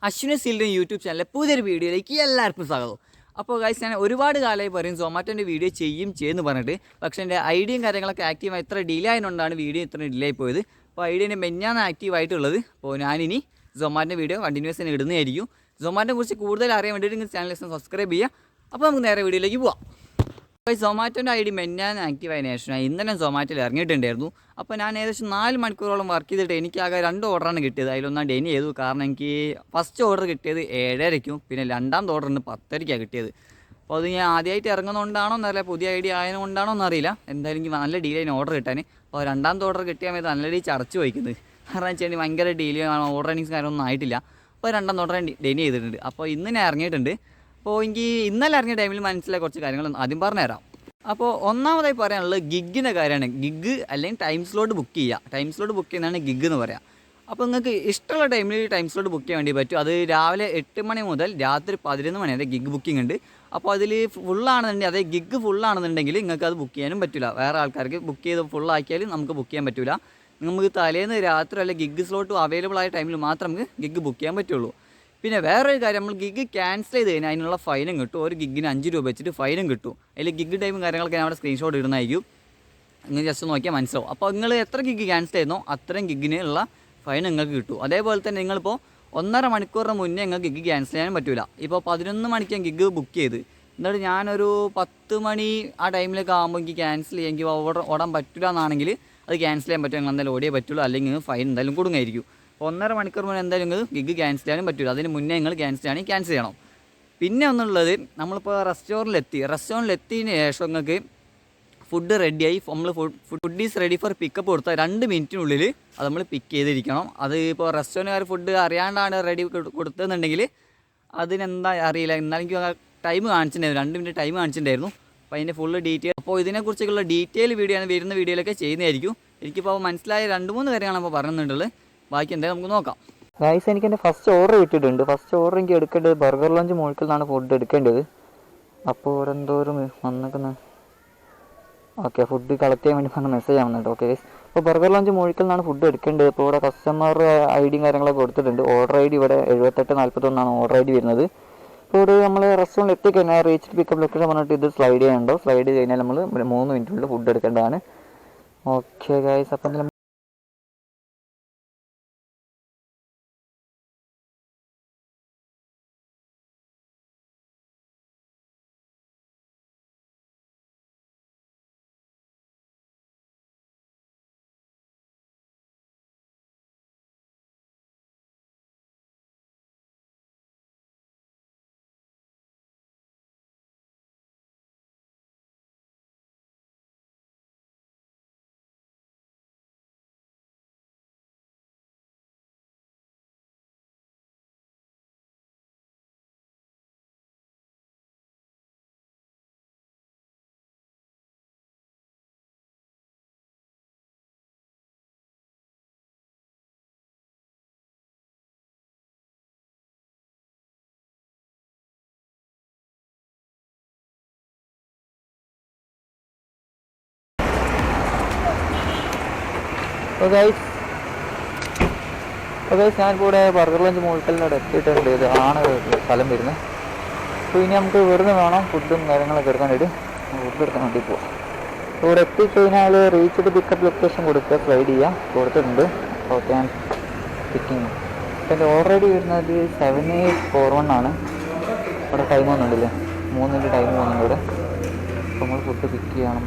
Ashwini സീലിൻ്റെ YouTube ചാനലിലെ പുതിയൊരു വീഡിയോയിലേക്ക് എല്ലാവർക്കും സ്വാഗതം. അപ്പോൾ ഗൈസ്, ഞാൻ ഒരുപാട് കാലമായി പറയും സൊമാറ്റോൻ്റെ വീഡിയോ ചെയ്യുമെന്ന് പറഞ്ഞിട്ട്. പക്ഷേ എൻ്റെ ഐഡിയയും കാര്യങ്ങളൊക്കെ ആക്റ്റീവായി ഇത്ര ഡിലേ ആയതുകൊണ്ടാണ് വീഡിയോ ഇത്ര ഡിലേ ആയി പോയത്. അപ്പോൾ ഐഡിയൻ്റെ മെഞ്ഞാണ് ആക്റ്റീവായിട്ടുള്ളത്. അപ്പോൾ ഞാനിനി സൊമാറ്റോൻ്റെ വീഡിയോ കണ്ടിന്യൂസ് തന്നെ ഇടുന്നതായിരിക്കും. സൊമാറ്റോനെ കുറിച്ച് കൂടുതൽ അറിയാൻ വേണ്ടിയിട്ട് നിങ്ങൾ ചാനൽ സബ്സ്ക്രൈബ് ചെയ്യുക. അപ്പോൾ നമുക്ക് നേരെ വീഡിയോയിലേക്ക് പോവാം. അപ്പോൾ സൊമാറ്റോൻ്റെ ഐ ഡി മെഞ്ഞാൻ ആക്റ്റീവായതിനു ശേഷം ഞാൻ ഇന്നലെ സൊമാറ്റോയിൽ ഇറങ്ങിയിട്ടുണ്ടായിരുന്നു. അപ്പോൾ ഞാൻ ഏകദേശം 4 മണിക്കൂറോളം വർക്ക് ചെയ്തിട്ട് എനിക്കാകെ 2 ഓർഡറാണ് കിട്ടിയത്. അതിലൊന്നാണ് ഡെനി ചെയ്തു. കാരണം എനിക്ക് ഫസ്റ്റ് ഓർഡർ കിട്ടിയത് 7:30-ക്കും, പിന്നെ രണ്ടാമത്തെ ഓർഡറിന് 10:30-ക്കാണ് കിട്ടിയത്. അപ്പോൾ അത് ഞാൻ ആദ്യമായിട്ട് ഇറങ്ങുന്നതുകൊണ്ടാണോ എന്നറിയില്ല, പുതിയ ഐ ഡി ആയതുകൊണ്ടാണോ എന്നറിയില്ല. എന്തായാലും എനിക്ക് നല്ല ഡീലായി ഓർഡർ കിട്ടാൻ. അപ്പോൾ രണ്ടാമത്തെ ഓർഡർ കിട്ടിയാൽ മതി നല്ല രീതിയിൽ ചടച്ച് വയ്ക്കുന്നത്. കാരണം വെച്ചാൽ ഭയങ്കര ഡീലേ ഓർഡർ എനിക്സ് കാര്യമൊന്നും ആയിട്ടില്ല. അപ്പോൾ രണ്ടാമത്തെ ഓർഡർ ഡെനി ചെയ്തിട്ടുണ്ട്. അപ്പോൾ ഇന്ന് ഞാൻ ഇറങ്ങിയിട്ടുണ്ട്. അപ്പോൾ എനിക്ക് ഇന്നലെ ഇറങ്ങിയ ടൈമിൽ മനസ്സിലായ കുറച്ച് കാര്യങ്ങൾ ആദ്യം പറഞ്ഞുതരാം. അപ്പോൾ ഒന്നാമതായി പറയാനുള്ളത് ഗിഗിൻ്റെ കാര്യമാണ്. ഗിഗ് അല്ലെങ്കിൽ ടൈം സ്ലോട്ട് ബുക്ക് ചെയ്യുക. ടൈം സ്ലോട്ട് ബുക്ക് ചെയ്യുന്നതാണ് ഗിഗ് എന്ന് പറയാം. അപ്പോൾ നിങ്ങൾക്ക് ഇഷ്ടമുള്ള ടൈമിൽ ടൈം സ്ലോട്ട് ബുക്ക് ചെയ്യാൻ വേണ്ടി പറ്റും. അത് രാവിലെ 8 മണി മുതൽ രാത്രി 11 മണി വരെ ഗിഗ് ബുക്കിംഗ് ഉണ്ട്. അപ്പോൾ അതിൽ ഫുള്ളാണെന്നുണ്ടെങ്കിൽ അതേ ഗിഗ് ഫുള്ളാണെന്നുണ്ടെങ്കിൽ നിങ്ങൾക്ക് അത് ബുക്ക് ചെയ്യാനും പറ്റില്ല. വേറെ ആൾക്കാർക്ക് ബുക്ക് ചെയ്ത് ഫുള്ളാക്കിയാൽ നമുക്ക് ബുക്ക് ചെയ്യാൻ പറ്റില്ല. നമുക്ക് തലേന്ന് രാത്രി അല്ലെങ്കിൽ ഗിഗ് സ്ലോട്ട് അവൈലബിൾ ആയ ടൈമിൽ മാത്രം നമുക്ക് ഗിഗ് ബുക്ക് ചെയ്യാൻ പറ്റുള്ളൂ. പിന്നെ വേറൊരു കാര്യം, നമ്മൾ ഗിഗ് ക്യാൻസൽ ചെയ്ത് കഴിഞ്ഞാൽ അതിനുള്ള ഫൈനും കിട്ടും. ഒരു ഗിഗിന് 5 രൂപ വെച്ചിട്ട് ഫൈനും കിട്ടും. അതിൽ ഗിഗ് ടൈമും കാര്യങ്ങളൊക്കെ ഞാൻ അവിടെ സ്ക്രീൻഷോട്ട് ഇടുന്നതായിരിക്കും. നിങ്ങൾ ജസ്റ്റ് നോക്കിയാൽ മനസ്സിലാവും. അപ്പോൾ നിങ്ങൾ എത്ര ഗിഗ് ക്യാൻസൽ ചെയ്യുന്നോ അത്രയും ഗിഗിനുള്ള ഫൈൻ നിങ്ങൾക്ക് കിട്ടും. അതേപോലെ തന്നെ നിങ്ങളിപ്പോൾ 1.5 മണിക്കൂറിന് മുന്നേ നിങ്ങൾക്ക് ഗിഗ് ക്യാൻസൽ ചെയ്യാനും പറ്റില്ല. ഇപ്പോൾ 11 മണിക്ക് ഞാൻ ഗിഗ് ബുക്ക് ചെയ്ത്, എന്നിട്ട് ഞാനൊരു 10 മണി ആ ടൈമിലൊക്കെ ആകുമ്പോൾ എനിക്ക് ക്യാൻസൽ ചെയ്യാമെങ്കിൽ ഓടാൻ പറ്റില്ല എന്നാണെങ്കിൽ അത് ക്യാൻസൽ ചെയ്യാൻ പറ്റും. നിങ്ങൾ എന്തായാലും ഓടിയേ പറ്റുള്ളൂ, അല്ലെങ്കിൽ ഫൈൻ എന്തായാലും കൊടുങ്ങായിരിക്കും. 1.5 മണിക്കൂർ മുന്നേ എന്തായാലും നിങ്ങൾ ഗിഗ് ക്യാൻസൽ ചെയ്യാനും പറ്റില്ല. അതിന് മുന്നേ നിങ്ങൾ ക്യാൻസൽ ചെയ്യണമെങ്കിൽ ക്യാൻസൽ ചെയ്യണം. പിന്നെ ഒന്നുള്ളത്, നമ്മളിപ്പോൾ റെസ്റ്റോറൻറ്റിലെത്തിയതിന് ശേഷം നിങ്ങൾക്ക് ഫുഡ് റെഡിയായി, നമ്മൾ food is ready for pickup കൊടുത്താൽ 2 മിനിറ്റിനുള്ളിൽ അത് നമ്മൾ പിക്ക് ചെയ്തിരിക്കണം. അത് ഇപ്പോൾ റെസ്റ്റോറൻറ്റുകാർ ഫുഡ് അറിയാണ്ടാണ് റെഡി കൊടുത്തതെന്നുണ്ടെങ്കിൽ അതിനെന്താ അറിയില്ല. എന്നാലും എനിക്ക് ടൈം കാണിച്ചിട്ടുണ്ടായിരുന്നു, 2 മിനിറ്റ് ടൈം കാണിച്ചിട്ടുണ്ടായിരുന്നു. അപ്പോൾ അതിൻ്റെ ഫുള്ള് ഡീറ്റെയിൽ, അപ്പോൾ ഇതിനെക്കുറിച്ചുള്ള ഡീറ്റെയിൽ വീഡിയോ ആണ് വരുന്ന വീഡിയോയിലൊക്കെ ചെയ്യുന്നതായിരിക്കും. എനിക്കിപ്പോൾ മനസ്സിലായ 2-3 കാര്യങ്ങളാണ് ഇപ്പോൾ പറയുന്നുണ്ടുള്ളത്. ബാക്കി എന്തായാലും നമുക്ക് നോക്കാം. ഗൈസ്, എനിക്ക് എൻ്റെ ഫസ്റ്റ് ഓർഡർ കിട്ടിയിട്ടുണ്ട്. ഫസ്റ്റ് ഓർഡർ എനിക്ക് എടുക്കേണ്ടത് ബർഗർ ലഞ്ച് മോൾക്കിൽ നിന്നാണ് ഫുഡ് എടുക്കേണ്ടത്. അപ്പോൾ ഇവിടെ എന്തോരം വന്നിരിക്കുന്നത്. ഓക്കെ, ഫുഡ് കളക്ട് ചെയ്യാൻ വേണ്ടി പറഞ്ഞ മെസ്സേജ് ആവുന്നുണ്ട്. ഓക്കെ ഗൈസ്, അപ്പോൾ ബർഗർ ലഞ്ച് മോൾക്കിൽ നിന്നാണ് ഫുഡ് എടുക്കേണ്ടത്. ഇപ്പോൾ ഇവിടെ കസ്റ്റമർ ഐഡിയും കാര്യങ്ങളൊക്കെ കൊടുത്തിട്ടുണ്ട്. ഓർഡർ ഐ ഡി ഇവിടെ 7841 ഓർഡർ ഐ ഡി വരുന്നത്. ഇപ്പോൾ ഇവിടെ നമ്മൾ റെസ്റ്റോറൻറ്റ് എത്തിക്കഴിഞ്ഞാൽ റീച്ച് പിക്കപ്പ് ലൊക്കേഷൻ പറഞ്ഞിട്ട് ഇത് സ്ലൈഡ് ചെയ്യാനുണ്ടോ. സ്ലൈഡ് ചെയ്ത് കഴിഞ്ഞാൽ നമ്മൾ 3 മിനിറ്റിനുള്ളിൽ ഫുഡ് എടുക്കേണ്ടതാണ്. ഓക്കെ ഗൈസ്, അപ്പം ഗൈസ് ഞാനിപ്പോൾ ഇവിടെ ബർഗർ ലഞ്ച് മോൾക്കലിനോട് എത്തിയിട്ടുണ്ട്. ഇത് ആണ് സ്ഥലം വരുന്നത്. അപ്പോൾ ഇനി നമുക്ക് ഇവിടുന്ന് വേണം ഫുഡും കാര്യങ്ങളൊക്കെ എടുക്കാൻ വേണ്ടി ഫുഡ് എടുക്കാൻ വേണ്ടി പോവാം. ഇവിടെ എത്തിക്കഴിഞ്ഞാൽ റീച്ച്ഡ് പിക്കപ്പ് ലൊക്കേഷൻ കൊടുക്കുക, സ്ലൈഡ് ചെയ്യുക, കൊടുത്തിട്ടുണ്ട്. ഓക്കെ, ഞാൻ പിക്കിങ്. അപ്പോൾ എൻ്റെ ഓൾറെഡി വരുന്നത് 7841 ആണ്. ഇവിടെ ടൈം ഒന്നുമില്ലേ, 3 മിനിറ്റ് ടൈം പോകുന്നുണ്ട് ഇവിടെ. അപ്പോൾ നമ്മൾ ഫുഡ് പിക്ക് ചെയ്യണം.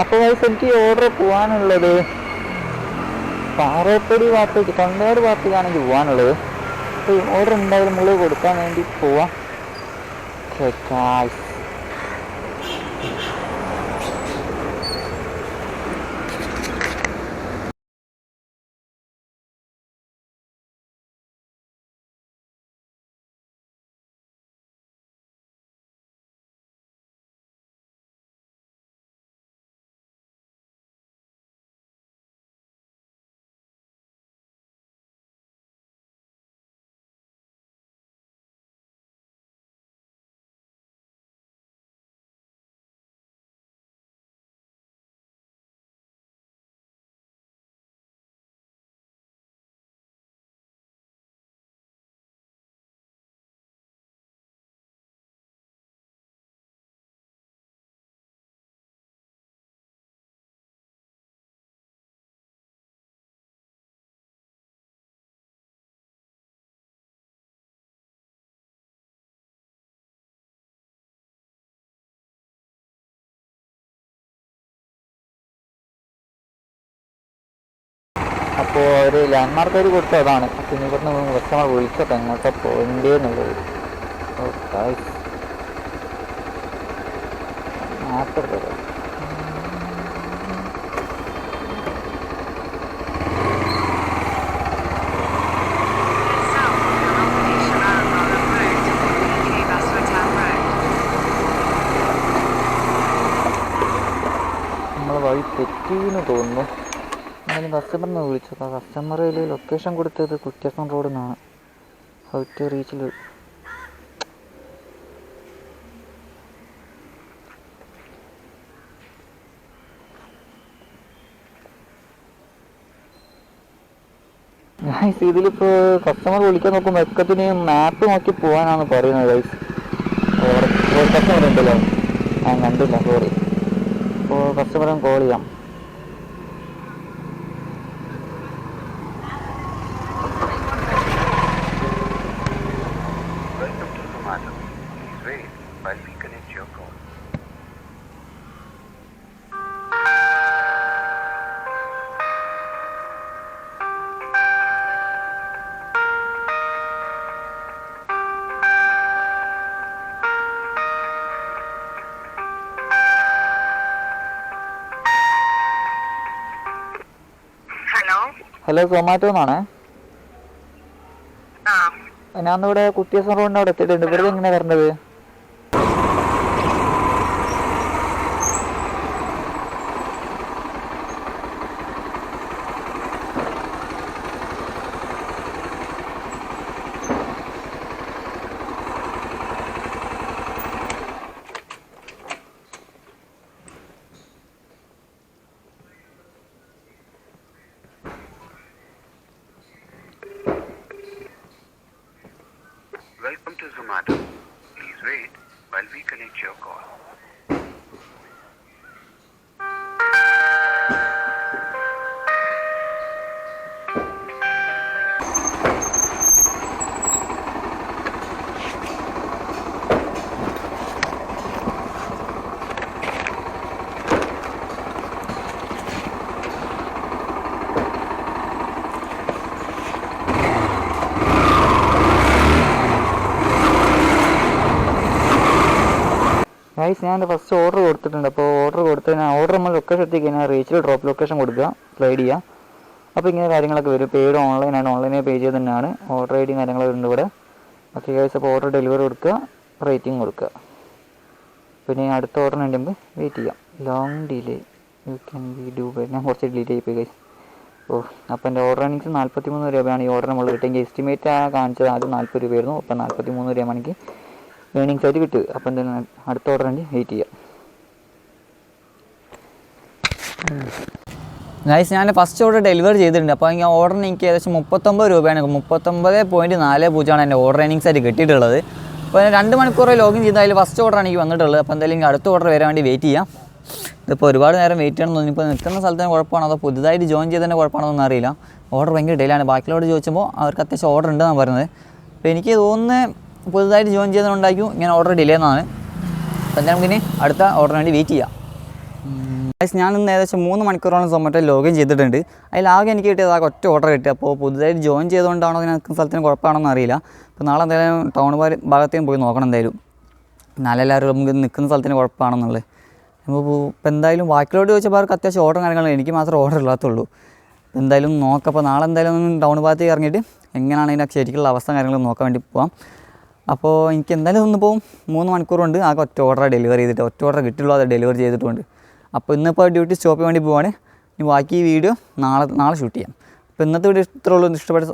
അപ്പോൾ എനിക്ക് ഓർഡർ പോകാനുള്ളത് പാറേപ്പടി ഭാഗത്തേക്ക്, കൊണ്ടയാട് ഭാഗത്തേക്കാണെങ്കിൽ പോകാനുള്ളത്. അപ്പോൾ ഓർഡർ എന്തായാലും നമ്മൾ കൊടുക്കാൻ വേണ്ടി പോവാം. അപ്പോൾ ഒരു ലാൻഡ്മാർക്ക് അവർ കൊടുത്തത് അതാണ്. പിന്നെ ഇവിടുന്ന് കസ്റ്റമർ വിളിച്ചപ്പോൾ എങ്ങോട്ടാ പോകണ്ടേ എന്നുള്ളത്. മാപ്പ് എടുത്തത് നമ്മൾ വഴി തെറ്റിന്ന് തോന്നുന്നു. എന്നാലും കസ്റ്റമറിനെ വിളിച്ചത്. ആ കസ്റ്റമറിൽ ലൊക്കേഷൻ കൊടുത്തത് കുറ്റ്യാസം റോഡിൽ നിന്നാണ്. ഹൗ ടു റീച്ചിൽ ഗൈസ് ഇതിലിപ്പോൾ കസ്റ്റമർ വിളിക്കാൻ നോക്കുമ്പോൾ വെക്കത്തിന് മാപ്പ് നോക്കി പോകാനാണ് പറയുന്നത്. ഗൈസ് കസ്റ്റമർ ഉണ്ടല്ലോ, ഞാൻ കണ്ടില്ല, സോറി. അപ്പോൾ കസ്റ്റമറെ കോൾ ചെയ്യാം. ഹലോ, സൊമാറ്റോ എന്നാണേ. ഞാനിവിടെ കുറ്റ്യാസം റോഡിൻ്റെ അവിടെ എത്തിയിട്ടുണ്ട്. ഇവിടുത്തെ എങ്ങനെയാണ് വരേണ്ടത്? Welcome to Zomato. Please wait while we connect your call. Guys, ഞാൻ ഫസ്റ്റ് ഓർഡർ കൊടുത്തിട്ടുണ്ട്. അപ്പോൾ ഓർഡർ കൊടുത്ത് ഞാൻ ഓർഡർ നമ്മൾ ലൊക്കേഷൻ എത്തിക്കഴിഞ്ഞാൽ റീച്ചിൽ ഡ്രോപ്പ് ലൊക്കേഷൻ കൊടുക്കുക, സ്ലൈഡ് ചെയ്യുക. അപ്പോൾ ഇങ്ങനെ കാര്യങ്ങളൊക്കെ വരും. പെയ്ഡ് ഓൺലൈനാണ്, ഓൺലൈനായി പേ ചെയ്ത് തന്നെയാണ്. ഓർഡർ ഐ ഡി കാര്യങ്ങളൊക്കെ ഉണ്ട് ഇവിടെ. ഓക്കെ ഗൈസ്, അപ്പോൾ ഓർഡർ ഡെലിവറി കൊടുക്കുക, റേറ്റിംഗ് കൊടുക്കുക. പിന്നെ അടുത്ത ഓർഡറിന് വേണ്ടി വെയിറ്റ് ചെയ്യാം. Long delay you can be do bye. ഞാൻ കുറച്ച് ഡിലേ ചെയ്യിപ്പോയി ഗൈസ്. അപ്പോൾ എൻ്റെ ഓർഡർ ഏണിങ്സ് 43 രൂപയാണ് ഈ ഓർഡർ നമ്മൾ കിട്ടിയെങ്കിൽ. എസ്റ്റിമേറ്റ് കാണിച്ചത് ആദ്യം 40 രൂപയായിരുന്നു. അപ്പോൾ 43 രൂപ എനിക്ക് ഏണിങ്സ് ആയിട്ട് കിട്ടുക. അപ്പോൾ എന്തായാലും അടുത്ത ഓർഡർ വേണ്ടി വെയിറ്റ് ചെയ്യാം. ഗൈസ്, ഞാൻ ഫസ്റ്റ് ഓർഡർ ഡെലിവറി ചെയ്തിട്ടുണ്ട്. അപ്പോൾ ഈ ഓർഡറിന് എനിക്ക് ഏകദേശം 39 രൂപയാണ്. 39.40 എൻ്റെ ഓർഡർ ഏണിങ്സ് ആയിട്ട് കിട്ടിയിട്ടുള്ളത്. അപ്പോൾ 2 മണിക്കൂർ ലോഗിൻ ചെയ്താൽ അതിൽ ഫസ്റ്റ് ഓർഡറാണ് എനിക്ക് വന്നിട്ടുള്ളത്. അപ്പോൾ എന്തായാലും എനിക്ക് അടുത്ത ഓർഡർ വരാൻ വേണ്ടി വെയിറ്റ് ചെയ്യാം. ഇതിപ്പോൾ ഒരുപാട് നേരം വെയിറ്റ് ചെയ്യണമെന്ന് തോന്നി. ഇപ്പോൾ നിൽക്കുന്ന സ്ഥലത്തിന് കുഴപ്പമാണോ അതോ പുതുതായിട്ട് ജോയിൻ ചെയ്തതിൻ്റെ കുഴപ്പമാണോ എന്നൊന്നും അറിയില്ല. ഓർഡർ ഭയങ്കര ഡിലേയാണ്. ബാക്കിയുള്ളവരോട് ചോദിച്ചപ്പോൾ അവർക്ക് അത്യാവശ്യം ഓർഡർ ഉണ്ടെന്നാണ് പറയുന്നത്. അപ്പോൾ എനിക്ക് തോന്നുന്നത് പുതുതായിട്ട് ജോയിൻ ചെയ്തതുകൊണ്ടായിരിക്കും ഇങ്ങനെ ഓർഡർ ഡിലേ എന്നാണ്. അപ്പോൾ എന്തായാലും നമുക്കിനി അടുത്ത ഓർഡറിന് വേണ്ടി വെയിറ്റ് ചെയ്യാം. ഞാൻ ഇന്ന് ഏകദേശം 3 മണിക്കൂറോളം സൊമാറ്റോ ലോഗിൻ ചെയ്തിട്ടുണ്ട്. അതിലാകെ എനിക്ക് കിട്ടിയത് ആകെ ഒറ്റ ഓർഡർ കിട്ടി. അപ്പോൾ പുതുതായിട്ട് ജോയിൻ ചെയ്തുകൊണ്ടാണോ നിൽക്കുന്ന സ്ഥലത്തിന് കുഴപ്പമാണോ അറിയില്ല. അപ്പോൾ നാളെ എന്തായാലും ടൗൺ ഭാഗത്തേക്കും പോയി നോക്കണം എന്തായാലും. നാളെ എല്ലാവരും നമുക്ക് നിൽക്കുന്ന സ്ഥലത്തിന് കുഴപ്പമാണെന്നുള്ളത്. ഇപ്പോൾ എന്തായാലും ബാക്കിയോട് ചോദിച്ചപ്പോൾ അവർക്ക് അത്യാവശ്യം ഓർഡർ കാര്യങ്ങളും എനിക്ക് മാത്രമേ ഓർഡർ ഇല്ലാത്തുള്ളൂ. എന്തായാലും നോക്കാം. അപ്പോൾ നാളെ എന്തായാലും ടൗൺ ഭാഗത്തേക്ക് ഇറങ്ങിയിട്ട് എങ്ങനെയാണ് അതിൻ്റെ ശരിക്കുള്ള അവസ്ഥ കാര്യങ്ങളും നോക്കാൻ വേണ്ടി പോകാം. അപ്പോൾ എനിക്ക് എന്തായാലും ഒന്ന് പോകും. 3 മണിക്കൂർ കൊണ്ട് ആകെ ഒറ്റ ഓർഡർ ഡെലിവറി ചെയ്തിട്ട് ഒറ്റ ഓർഡർ കിട്ടുള്ളൂ, അത് ഡെലിവറി ചെയ്തിട്ടുണ്ട്. അപ്പോൾ ഇന്നിപ്പോൾ ഡ്യൂട്ടി സ്റ്റോപ്പ് ചെയ്യാൻ വേണ്ടി പോവാണ്. ഇനി ബാക്കി ഈ വീഡിയോ നാളെ ഷൂട്ട് ചെയ്യാം. അപ്പോൾ ഇന്നത്തെ വീഡിയോ ഇത്രയുള്ളൂ. ഇഷ്ടപ്പെട്ട